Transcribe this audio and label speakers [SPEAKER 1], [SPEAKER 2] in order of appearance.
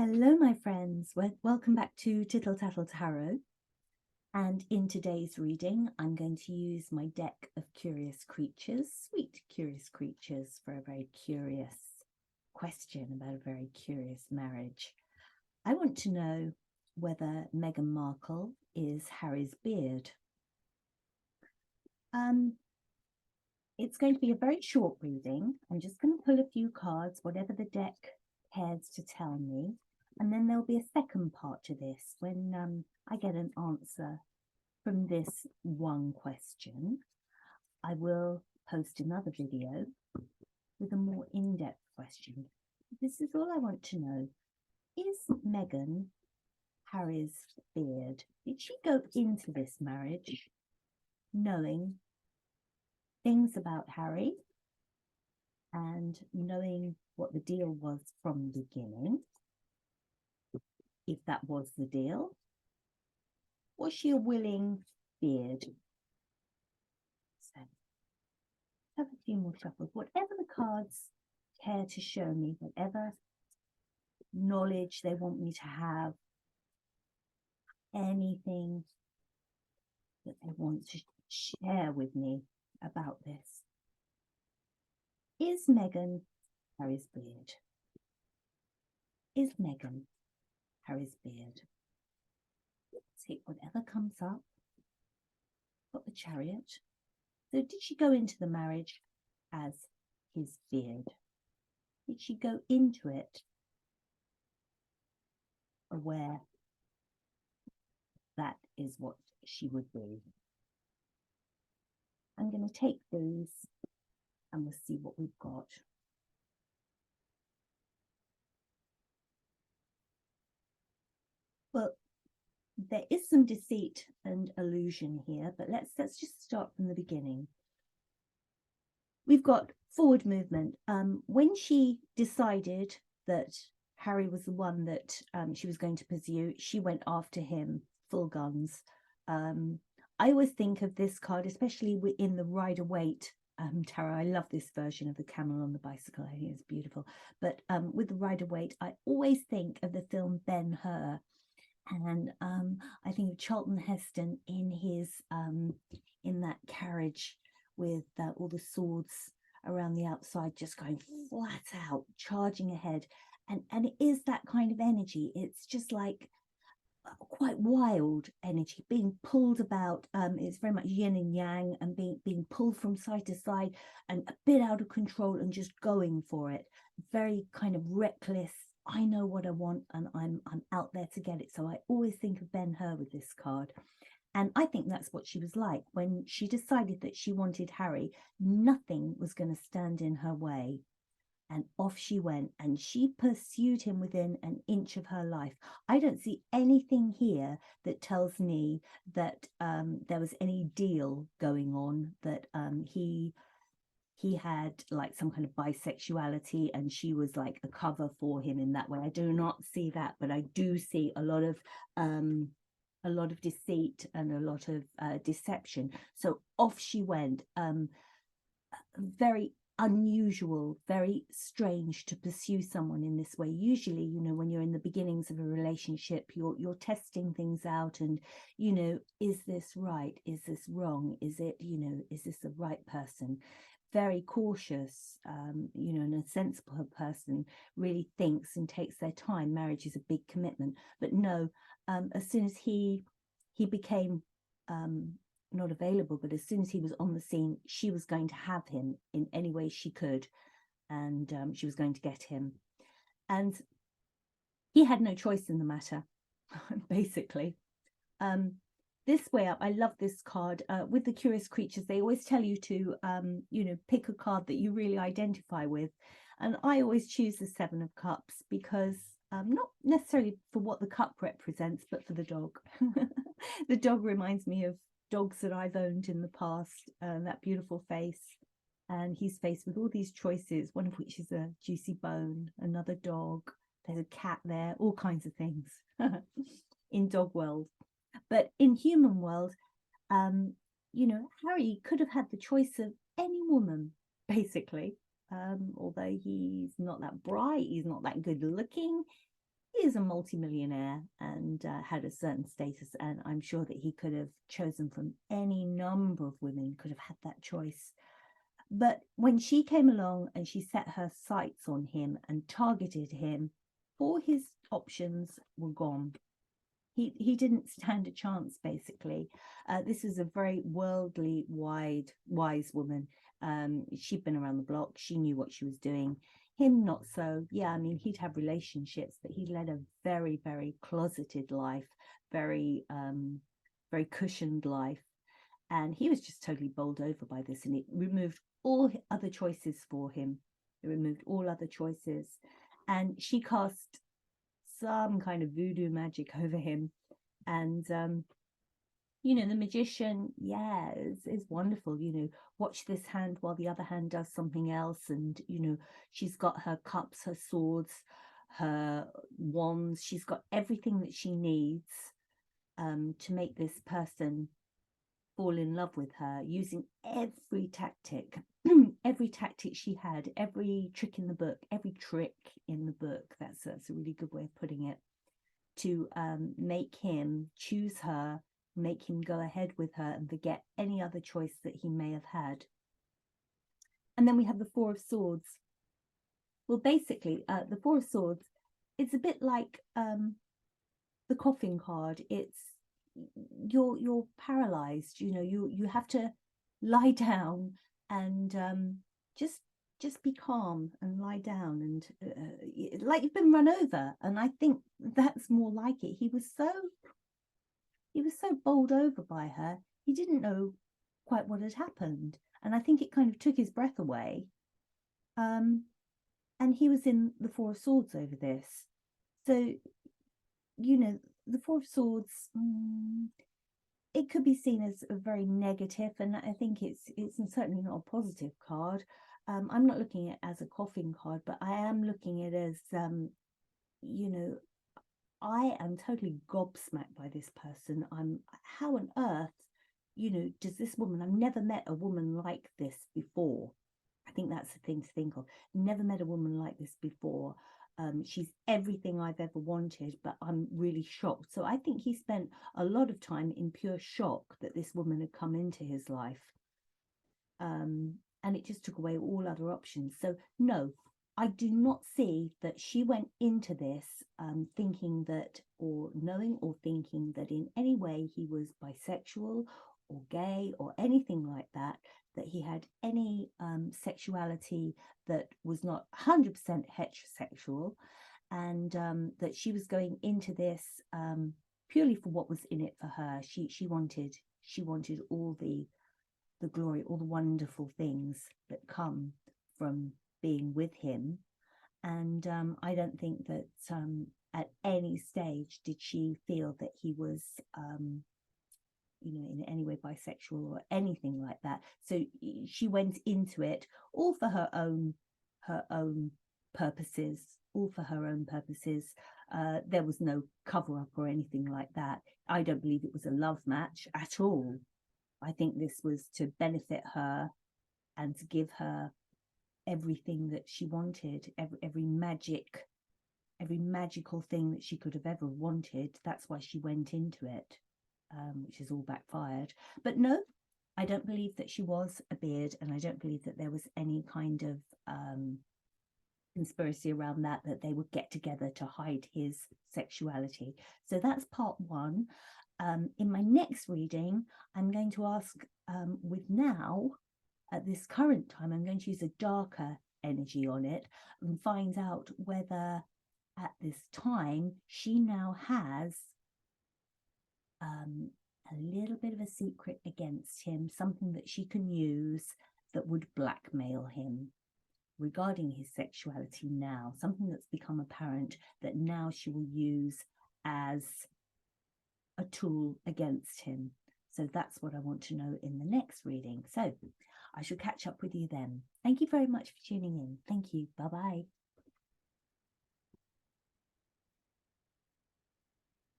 [SPEAKER 1] Hello, my friends. Welcome back to Tittle Tattle Tarot. And in today's reading, I'm going to use my deck of curious creatures, sweet curious creatures, for a very curious question about a very curious marriage. I want to know whether Meghan Markle is Harry's beard. It's going to be a very short reading. I'm just going to pull a few cards, whatever the deck cares to tell me. And then there'll be a second part to this when I get an answer from this one question. I will post another video with a more in-depth question. This is all I want to know. Is Meghan Harry's beard? Did she go into this marriage knowing things about Harry and knowing what the deal was from the beginning? If that was the deal, was she a willing beard? So have a few more shuffles. Whatever the cards care to show me, whatever knowledge they want me to have, anything that they want to share with me about this. Is Meghan Harry's beard? Is Meghan Harry's beard? Take whatever comes up. Got the Chariot. So did she go into the marriage as his beard? Did she go into it aware that is what she would be? I'm going to take these and we'll see what we've got. Well, there is some deceit and illusion here, but let's just start from the beginning. We've got forward movement. When she decided that Harry was the one that she was going to pursue, she went after him full guns. I always think of this card, especially in the Rider-Waite tarot. I love this version of the camel on the bicycle. I think it's beautiful. But with the Rider-Waite, I always think of the film Ben-Hur. And I think of Charlton Heston in his in that carriage with all the swords around the outside, just going flat out, charging ahead. And it is that kind of energy. It's just like quite wild energy, being pulled about. It's very much yin and yang, and being pulled from side to side, and a bit out of control, and just going for it. Very kind of reckless. I know what I want, and I'm out there to get it. So I always think of Ben-Hur with this card. And I think that's what she was like when she decided that she wanted Harry. Nothing was going to stand in her way. And off she went, and she pursued him within an inch of her life. I don't see anything here that tells me that there was any deal going on, that he had like some kind of bisexuality and she was like a cover for him in that way. I do not see that, but I do see a lot of deceit and a lot of deception. So off she went. Very unusual, very strange to pursue someone in this way. Usually, you know, when you're in the beginnings of a relationship, you're testing things out, and you know, is this right? Is this wrong? Is it, you know, is this the right person? Very cautious, you know, and a sensible person really thinks and takes their time. Marriage is a big commitment. But no, as soon as he became not available, but as soon as he was on the scene, she was going to have him in any way she could, and she was going to get him. And he had no choice in the matter, basically. This way up, I love this card. With the curious creatures, they always tell you to, you know, pick a card that you really identify with. And I always choose the Seven of Cups because not necessarily for what the cup represents, but for the dog. The dog reminds me of dogs that I've owned in the past, that beautiful face. And he's faced with all these choices, one of which is a juicy bone, another dog, there's a cat there, all kinds of things in dog world. But in human world, you know, Harry could have had the choice of any woman, basically. Although he's not that bright, he's not that good looking, he is a multimillionaire and had a certain status, and I'm sure that he could have chosen from any number of women, could have had that choice. But when she came along and she set her sights on him and targeted him, all his options were gone. He didn't stand a chance, basically. This is a very worldly, wise woman. She'd been around the block. She knew what she was doing. Him, not so. Yeah, I mean, he'd have relationships, but he led a very, very closeted life, very cushioned life. And he was just totally bowled over by this, and it removed all other choices for him. It removed all other choices. And she cast some kind of voodoo magic over him. And you know, the magician, yeah, is wonderful. You know, watch this hand while the other hand does something else. And you know, she's got her cups, her swords, her wands. She's got everything that she needs to make this person fall in love with her, using every tactic every tactic she had, every trick in the book, every trick in the book. That's a really good way of putting it, to make him choose her, make him go ahead with her and forget any other choice that he may have had. And then we have the Four of Swords. Well, basically, the Four of Swords, it's a bit like the coffin card. It's you're paralyzed. You know, you have to lie down and just be calm and lie down, and like you've been run over. And I think that's more like it. He was so bowled over by her, he didn't know quite what had happened, and I think it kind of took his breath away. And he was in the Four of Swords over this. So, you know, the Four of Swords, it could be seen as a very negative, and I think it's certainly not a positive card. I'm not looking at it as a coffin card, but I am looking at it as, you know, I am totally gobsmacked by this person. How on earth, you know, does this woman, I've never met a woman like this before. I think that's the thing to think of. Never met a woman like this before. She's everything I've ever wanted, but I'm really shocked. So I think he spent a lot of time in pure shock that this woman had come into his life. And it just took away all other options. So no, I do not see that she went into this thinking that, or knowing or thinking that in any way he was bisexual or gay or anything like that, that he had any sexuality that was not 100% heterosexual, and that she was going into this purely for what was in it for her. She wanted all the glory, all the wonderful things that come from being with him. And I don't think that at any stage did she feel that he was you know, in any way bisexual or anything like that. So she went into it all for her own purposes, all for her own purposes. There was no cover up or anything like that. I don't believe it was a love match at all. I think this was to benefit her and to give her everything that she wanted, every magical thing that she could have ever wanted. That's why she went into it, which is all backfired. But no, I don't believe that she was a beard, and I don't believe that there was any kind of conspiracy around that they would get together to hide his sexuality. So that's part one. In my next reading, I'm going to ask, with now, at this current time, I'm going to use a darker energy on it and find out whether at this time she now has a little bit of a secret against him, something that she can use that would blackmail him regarding his sexuality now, something that's become apparent that now she will use as a tool against him. So that's what I want to know in the next reading. So I shall catch up with you then. Thank you very much for tuning in. Thank you. Bye-bye.